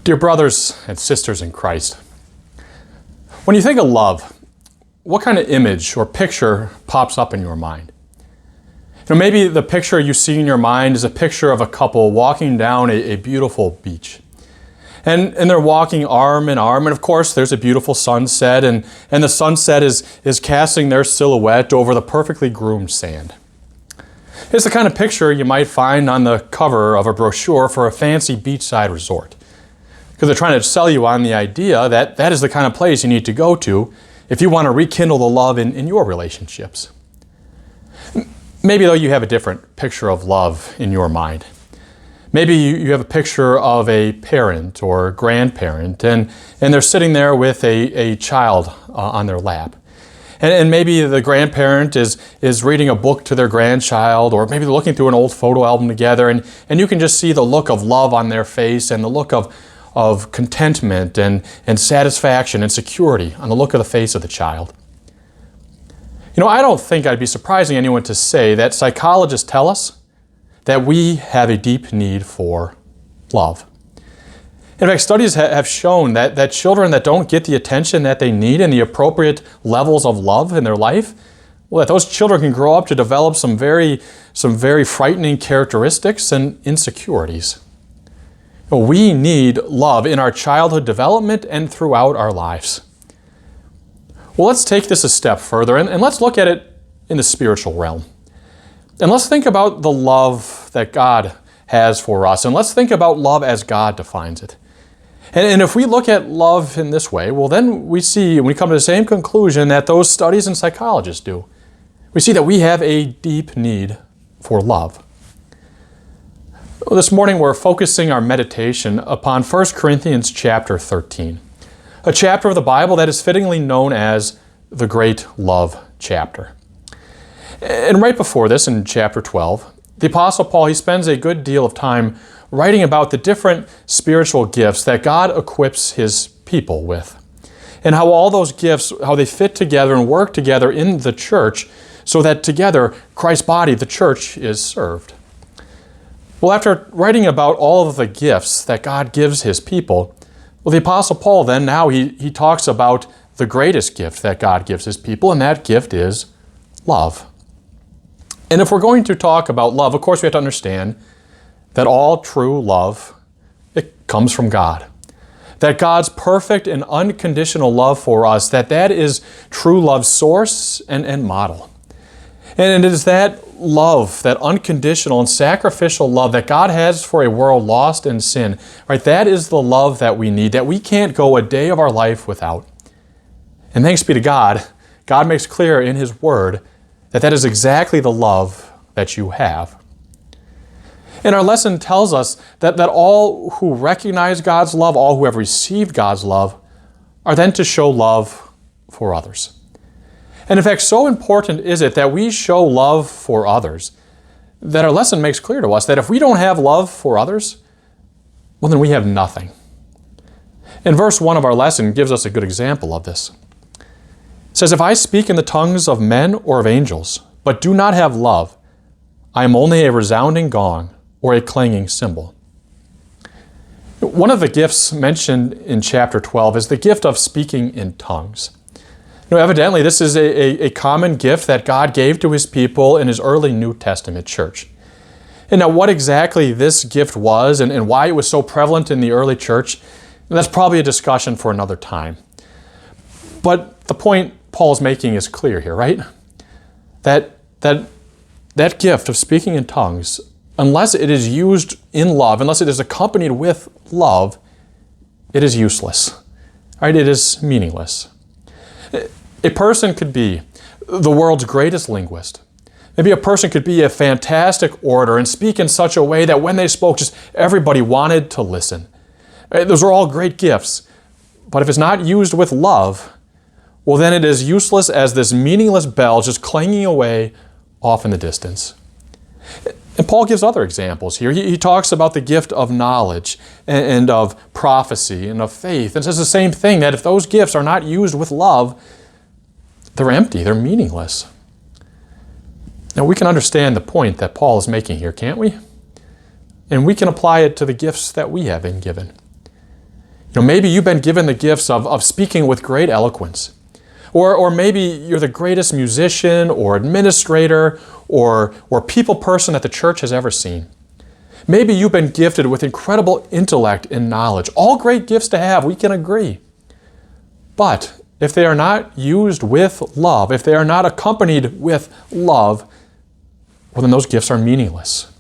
Dear brothers and sisters in Christ, when you think of love, what kind of image or picture pops up in your mind? Maybe the picture you see in your mind is a picture of a couple walking down a beautiful beach. And they're walking arm in arm, and of course there's a beautiful sunset, and the sunset is casting their silhouette over the perfectly groomed sand. It's the kind of picture you might find on the cover of a brochure for a fancy beachside resort. Because they're trying to sell you on the idea that that is the kind of place you need to go to if you want to rekindle the love in your relationships. Maybe though you have a different picture of love in your mind. Maybe you have a picture of a parent or grandparent and they're sitting there with a child on their lap. And maybe the grandparent is reading a book to their grandchild, or maybe they're looking through an old photo album together, and you can just see the look of love on their face and the look of contentment and satisfaction and security on the look of the face of the child. I don't think I'd be surprising anyone to say that psychologists tell us that we have a deep need for love. In fact, studies have shown that children that don't get the attention that they need and the appropriate levels of love in their life, that those children can grow up to develop some very frightening characteristics and insecurities. We need love in our childhood development and throughout our lives. Well, let's take this a step further and let's look at it in the spiritual realm. And let's think about the love that God has for us, and let's think about love as God defines it. And if we look at love in this way, well, then we come to the same conclusion that those studies and psychologists do. We see that we have a deep need for love. This morning we're focusing our meditation upon 1 Corinthians chapter 13, a chapter of the Bible that is fittingly known as the Great Love chapter. And right before this, in chapter 12, the Apostle Paul, he spends a good deal of time writing about the different spiritual gifts that God equips his people with, and how all those gifts, how they fit together and work together in the church so that together Christ's body, the church, is served. Well, after writing about all of the gifts that God gives his people, the Apostle Paul then now he talks about the greatest gift that God gives his people, and that gift is love. And if we're going to talk about love, of course we have to understand that all true love, it comes from God. That God's perfect and unconditional love for us, that is true love's source and model. And it is that love, that unconditional and sacrificial love that God has for a world lost in sin, right? That is the love that we need, that we can't go a day of our life without. And thanks be to God, God makes clear in his word that is exactly the love that you have. And our lesson tells us that all who recognize God's love, all who have received God's love, are then to show love for others. And in fact, so important is it that we show love for others that our lesson makes clear to us that if we don't have love for others, well, then we have nothing. And verse 1 of our lesson gives us a good example of this. It says, "If I speak in the tongues of men or of angels, but do not have love, I am only a resounding gong or a clanging cymbal." One of the gifts mentioned in chapter 12 is the gift of speaking in tongues. Evidently, this is a common gift that God gave to his people in his early New Testament church. And now what exactly this gift was and why it was so prevalent in the early church, that's probably a discussion for another time. But the point Paul's making is clear here, right? That gift of speaking in tongues, unless it is used in love, unless it is accompanied with love, it is useless, right? It is meaningless. A person could be the world's greatest linguist. Maybe a person could be a fantastic orator and speak in such a way that when they spoke, just everybody wanted to listen. Those are all great gifts. But if it's not used with love, well, then it is useless as this meaningless bell just clanging away off in the distance. And Paul gives other examples here. He talks about the gift of knowledge and of prophecy and of faith, and says the same thing, that if those gifts are not used with love, they're empty, they're meaningless. Now we can understand the point that Paul is making here, can't we? And we can apply it to the gifts that we have been given. Maybe you've been given the gifts of speaking with great eloquence. Or maybe you're the greatest musician or administrator or people person that the church has ever seen. Maybe you've been gifted with incredible intellect and knowledge. All great gifts to have, we can agree. But if they are not used with love, if they are not accompanied with love, well, then those gifts are meaningless.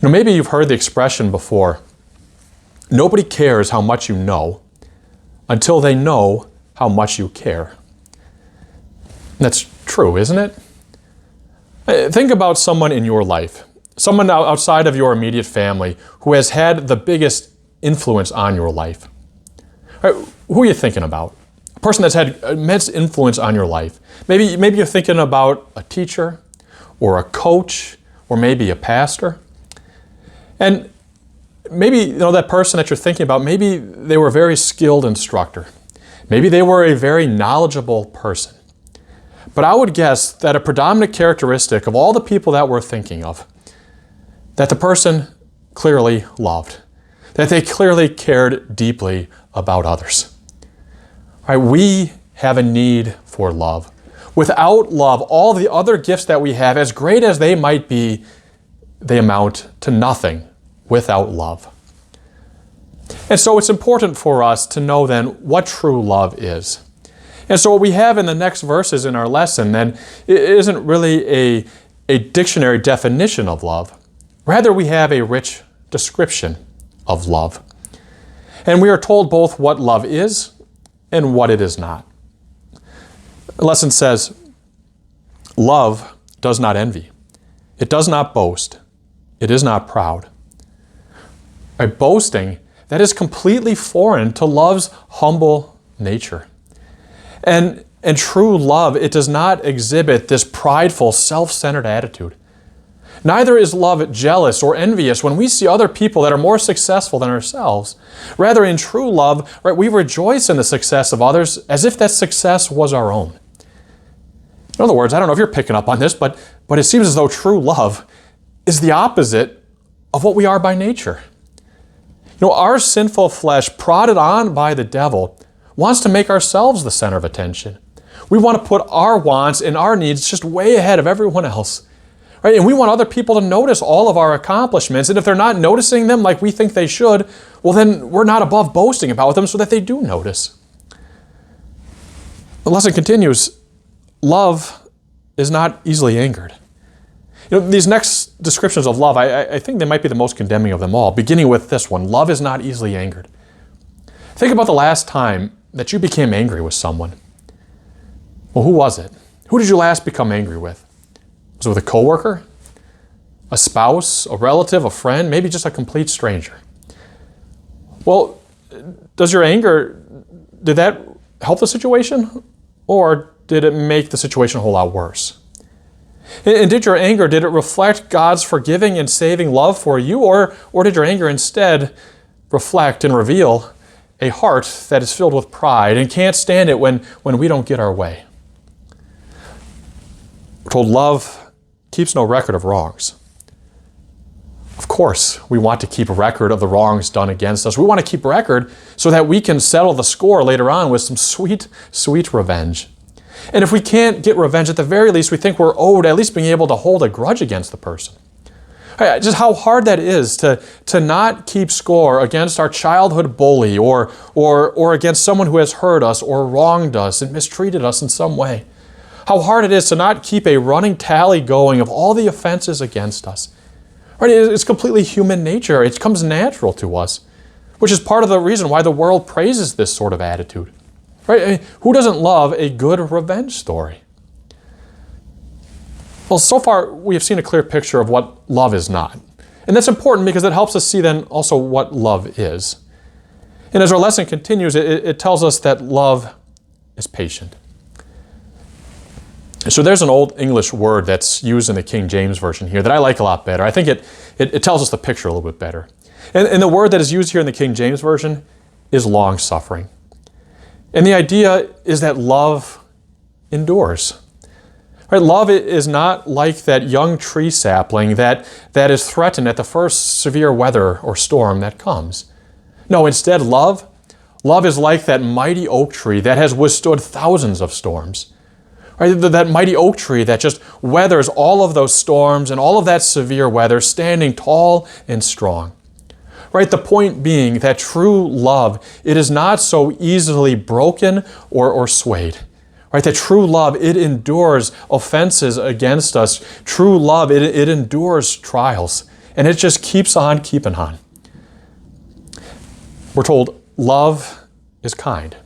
Maybe you've heard the expression before, nobody cares how much you know until they know how much you care. That's true, isn't it? Think about someone in your life, someone outside of your immediate family who has had the biggest influence on your life. Right, who are you thinking about? A person that's had immense influence on your life. Maybe you're thinking about a teacher or a coach or maybe a pastor. And maybe that person that you're thinking about, maybe they were a very skilled instructor. Maybe they were a very knowledgeable person. But I would guess that a predominant characteristic of all the people that we're thinking of, that the person clearly loved, that they clearly cared deeply about others. All right, we have a need for love. Without love, all the other gifts that we have, as great as they might be, they amount to nothing without love. And so it's important for us to know then what true love is. And so what we have in the next verses in our lesson then isn't really a dictionary definition of love. Rather, we have a rich description of love. And we are told both what love is and what it is not. The lesson says, love does not envy. It does not boast. It is not proud. By boasting, that is completely foreign to love's humble nature. And true love, it does not exhibit this prideful, self-centered attitude. Neither is love jealous or envious when we see other people that are more successful than ourselves. Rather, in true love, right, we rejoice in the success of others as if that success was our own. In other words, I don't know if you're picking up on this, but it seems as though true love is the opposite of what we are by nature. Our sinful flesh, prodded on by the devil, wants to make ourselves the center of attention. We want to put our wants and our needs just way ahead of everyone else. Right? And we want other people to notice all of our accomplishments. And if they're not noticing them like we think they should, well, then we're not above boasting about them so that they do notice. The lesson continues, love is not easily angered. These next descriptions of love, I think they might be the most condemning of them all, beginning with this one, love is not easily angered. Think about the last time that you became angry with someone. Well, who was it? Who did you last become angry with? Was it with a coworker, a spouse, a relative, a friend, maybe just a complete stranger? Well, does your anger, did that help the situation? Or did it make the situation a whole lot worse? And did your anger, did it reflect God's forgiving and saving love for you? Or did your anger instead reflect and reveal a heart that is filled with pride and can't stand it when we don't get our way? We're told love keeps no record of wrongs. Of course, we want to keep a record of the wrongs done against us. We want to keep record so that we can settle the score later on with some sweet, sweet revenge. And if we can't get revenge, at the very least, we think we're owed at least being able to hold a grudge against the person. Just how hard that is to not keep score against our childhood bully or against someone who has hurt us or wronged us and mistreated us in some way. How hard it is to not keep a running tally going of all the offenses against us. Right? It's completely human nature. It comes natural to us, which is part of the reason why the world praises this sort of attitude. Right? Who doesn't love a good revenge story? Well, so far we have seen a clear picture of what love is not. And that's important because it helps us see then also what love is. And as our lesson continues, it tells us that love is patient. So there's an old English word that's used in the King James Version here that I like a lot better. I think it tells us the picture a little bit better. And the word that is used here in the King James Version is long-suffering. And the idea is that love endures. Right? Love is not like that young tree sapling that is threatened at the first severe weather or storm that comes. No, instead, love is like that mighty oak tree that has withstood thousands of storms. Right? That mighty oak tree that just weathers all of those storms and all of that severe weather, standing tall and strong. Right? The point being that true love, it is not so easily broken or swayed. Right? That true love, it endures offenses against us. True love, it endures trials. And it just keeps on keeping on. We're told love is kind.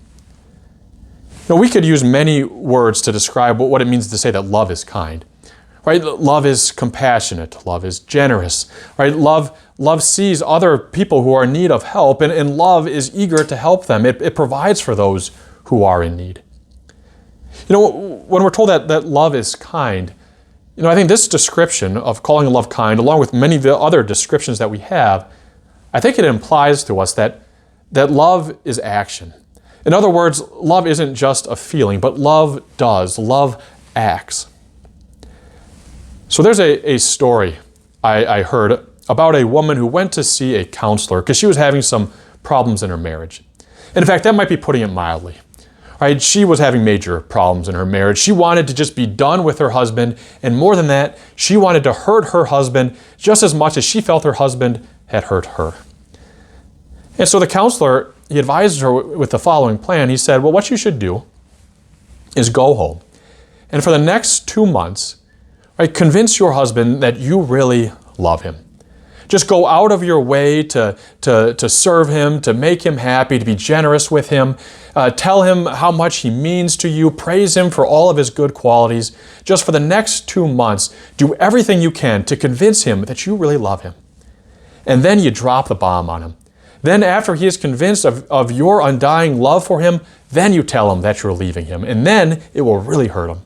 Now, we could use many words to describe what it means to say that love is kind. Right? Love is compassionate. Love is generous. Right? Love sees other people who are in need of help, and love is eager to help them. It provides for those who are in need. When we're told that love is kind, I think this description of calling love kind, along with many of the other descriptions that we have, I think it implies to us that love is action. In other words, love isn't just a feeling, but love does. Love acts. So there's a story I heard about a woman who went to see a counselor because she was having some problems in her marriage. And in fact, that might be putting it mildly. Right? She was having major problems in her marriage. She wanted to just be done with her husband, and more than that, she wanted to hurt her husband just as much as she felt her husband had hurt her. And so the counselor, he advised her with the following plan. He said, well, what you should do is go home, and for the next 2 months, right, convince your husband that you really love him. Just go out of your way to serve him, to make him happy, to be generous with him. Tell him how much he means to you. Praise him for all of his good qualities. Just for the next 2 months, do everything you can to convince him that you really love him. And then you drop the bomb on him. Then after he is convinced of your undying love for him, then you tell him that you're leaving him. And then it will really hurt him.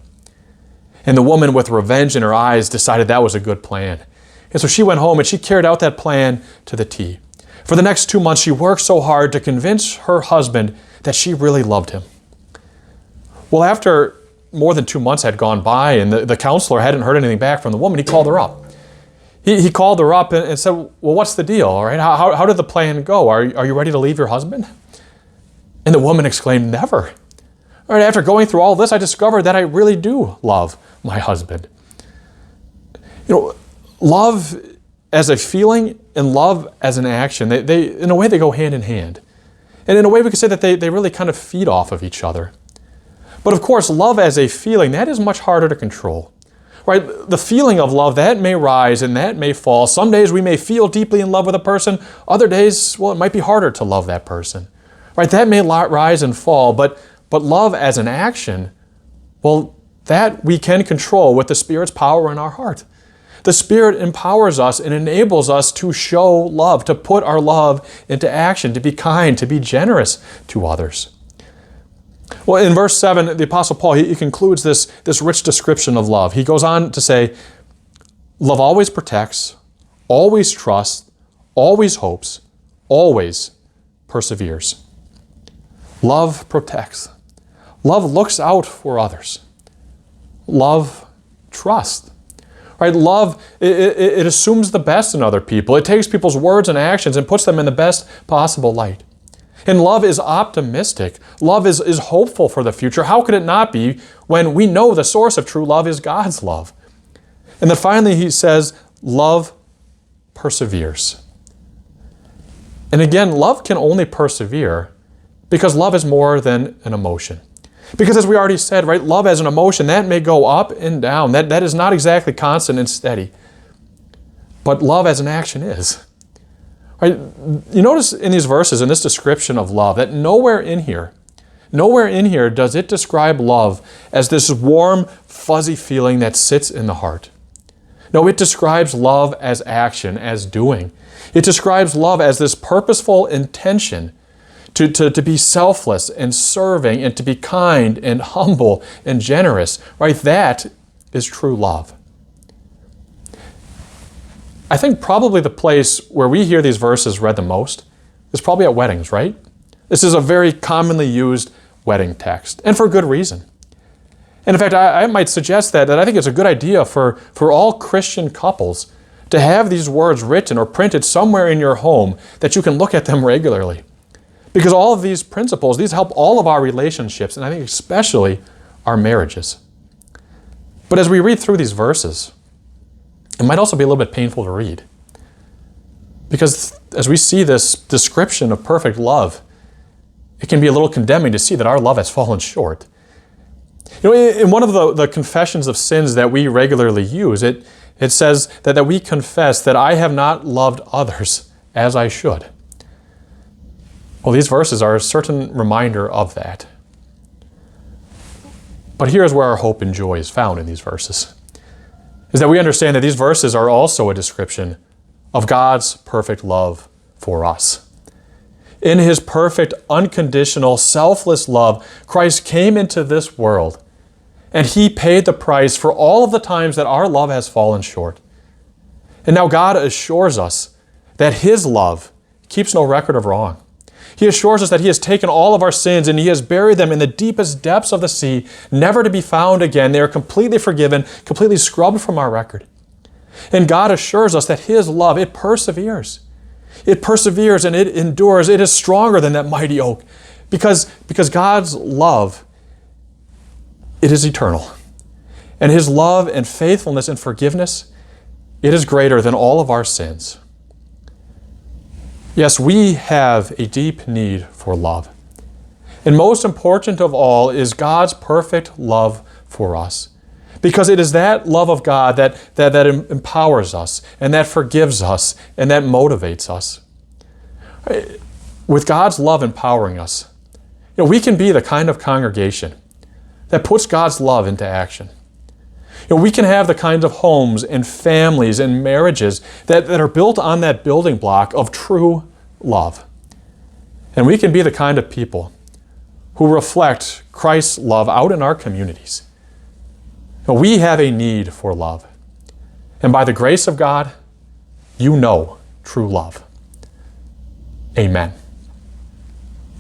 And the woman with revenge in her eyes decided that was a good plan. And so she went home and she carried out that plan to the T. For the next 2 months, she worked so hard to convince her husband that she really loved him. Well, after more than 2 months had gone by and the counselor hadn't heard anything back from the woman, he called her up. He called her up and said, well, what's the deal? All right? How did the plan go? Are you ready to leave your husband? And the woman exclaimed, never. All right, after going through all this, I discovered that I really do love my husband. Love as a feeling and love as an action, they in a way, they go hand in hand. And in a way, we could say that they really kind of feed off of each other. But of course, love as a feeling, that is much harder to control. Right? The feeling of love, that may rise and that may fall. Some days we may feel deeply in love with a person. Other days, well, it might be harder to love that person. Right? That may rise and fall, but love as an action, well, that we can control with the Spirit's power in our heart. The Spirit empowers us and enables us to show love, to put our love into action, to be kind, to be generous to others. Well, in verse 7, the Apostle Paul, he concludes this rich description of love. He goes on to say, love always protects, always trusts, always hopes, always perseveres. Love protects. Love looks out for others. Love trusts. Right? Love, it assumes the best in other people. It takes people's words and actions and puts them in the best possible light. And love is optimistic. Love is hopeful for the future. How could it not be when we know the source of true love is God's love? And then finally he says, love perseveres. And again, love can only persevere because love is more than an emotion. Because as we already said, right, love as an emotion, that may go up and down. That is not exactly constant and steady. But love as an action is. Right? You notice in these verses, in this description of love, that nowhere in here does it describe love as this warm, fuzzy feeling that sits in the heart. No, it describes love as action, as doing. It describes love as this purposeful intention to be selfless and serving and to be kind and humble and generous. Right? That is true love. I think probably the place where we hear these verses read the most is probably at weddings, right? This is a very commonly used wedding text, and for good reason. And in fact, I might suggest that I think it's a good idea for all Christian couples to have these words written or printed somewhere in your home that you can look at them regularly. Because all of these principles, these help all of our relationships, and I think especially our marriages. But as we read through these verses, it might also be a little bit painful to read. Because as we see this description of perfect love, it can be a little condemning to see that our love has fallen short. You know, in one of the confessions of sins that we regularly use, it says that we confess that I have not loved others as I should. Well, these verses are a certain reminder of that. But here's where our hope and joy is found in these verses, is that we understand that these verses are also a description of God's perfect love for us. In his perfect, unconditional, selfless love, Christ came into this world, and he paid the price for all of the times that our love has fallen short. And now God assures us that his love keeps no record of wrong. He assures us that he has taken all of our sins and he has buried them in the deepest depths of the sea, never to be found again. They are completely forgiven, completely scrubbed from our record. And God assures us that his love, it perseveres. It perseveres and it endures. It is stronger than that mighty oak. Because God's love, it is eternal. And his love and faithfulness and forgiveness, it is greater than all of our sins. Yes, we have a deep need for love. And most important of all is God's perfect love for us. Because it is that love of God that empowers us and that forgives us and that motivates us. With God's love empowering us, we can be the kind of congregation that puts God's love into action. We can have the kinds of homes and families and marriages that are built on that building block of true love. And we can be the kind of people who reflect Christ's love out in our communities. We have a need for love. And by the grace of God, you know true love. Amen.